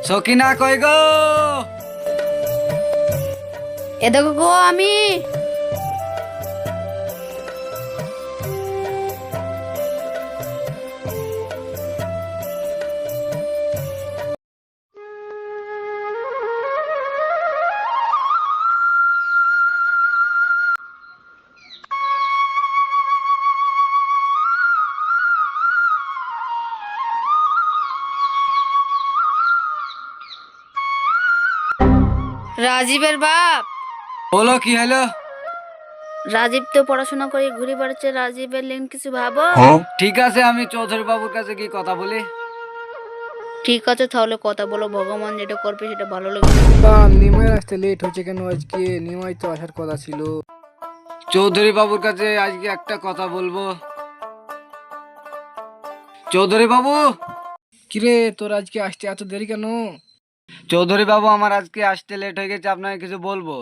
সকিনা কই গো? এ দেখো গো আমি। রাজীবের বাপ। বলো কি হলো? রাজীব তো পড়াশোনা করে ঘুরে বেড়াচ্ছে, রাজীবের লেন কিছু ভাবো। ঠিক আছে, আমি চৌধুরী বাবুর কাছে কি কথা বলি। ঠিক আছে তাহলে কথা বলো, ভগবান যেটা করবে সেটা ভালো লাগবে। নিমাই আসতে লেট হচ্ছে কেন আজকে? নিমাই তো আসার কথা ছিল। চৌধুরী বাবুর কাছে আজকে একটা কথা বলবো। চৌধুরী বাবু, কিরে তোর আজকে আসতে এত দেরি কেন? চৌধুরী বাবু আমার আজকে আসতে লেট হয়ে গেছে, আপনাকে কিছু বলবো।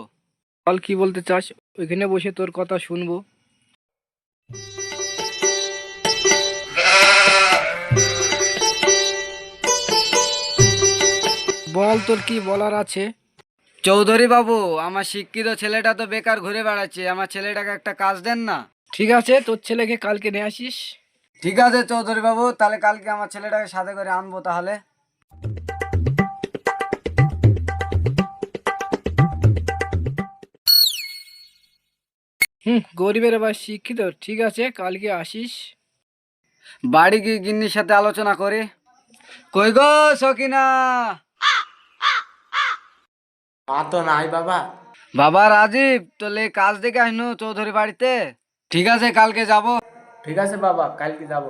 বল কি বলতে চাস, ওইখানে বসে তোর কথা শুনবো। বল তোর কি বলার আছে। চৌধুরী বাবু, আমার শিক্ষিত ছেলেটা তো বেকার ঘুরে বেড়াচ্ছে, আমার ছেলেটাকে একটা কাজ দেন না। ঠিক আছে, তোর ছেলেকে কালকে নিয়ে আসিস। ঠিক আছে চৌধুরী বাবু, তাহলে কালকে আমার ছেলেটাকে সাথে করে আনবো তাহলে। গরিবের আবার শিক্ষিত, ঠিক আছে কালকে আসিস। বাড়ি গিয়ে গিন্নির সাথে আলোচনা করে। কই গো সকিনা? মা তো নাই বাবা। বাবা রাজীব, তোলে কাজ দেখে আসনু চৌধুরী বাড়িতে। ঠিক আছে কালকে যাব। ঠিক আছে বাবা, কালকে যাব।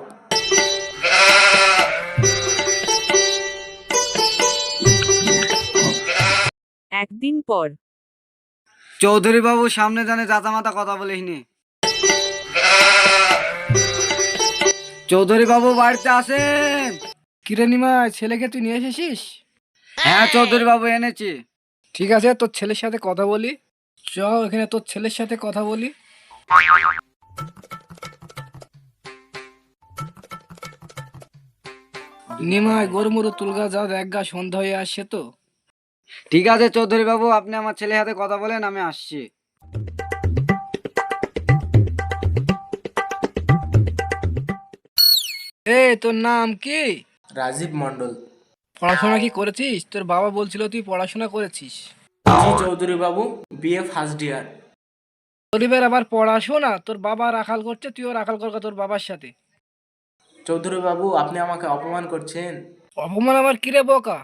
একদিন পর। চৌধুরী বাবু সামনে জানে জাতামাতা কথা বলিসনি। চৌধুরী বাবু বাড়িতে আছেন? কিরে নিমাই, ছেলেকে তুই নিয়ে এসেছিস? হ্যাঁ চৌধুরী বাবু এনেছি। ঠিক আছে, তোর ছেলের সাথে কথা বলি। চ এখানে তোর ছেলের সাথে কথা বলি। নিমাই গরু মরু তুলগা যা, এক গা সন্ধ্যা হয়ে আসছে তো। ঠিক আছে চৌধুরী বাবু, আপনি আমার ছেলের সাথে কথা বলেন, আমি আসছি। তোর নাম কি? রাজীব মন্ডল। পড়াশোনা কি করেছিস? তোর বাবা বলছিল তুই পড়াশোনা করেছিস। জি চৌধুরী বাবু, বিএ ফার্স্ট ইয়ার। গরিবের আবার পড়াশোনা, তোর বাবা রাখাল করছে, তুইও রাখাল কর তোর বাবার সাথে। চৌধুরী বাবু, আপনি আমাকে অপমান করছেন। অপমান আমার কিরে বোকা?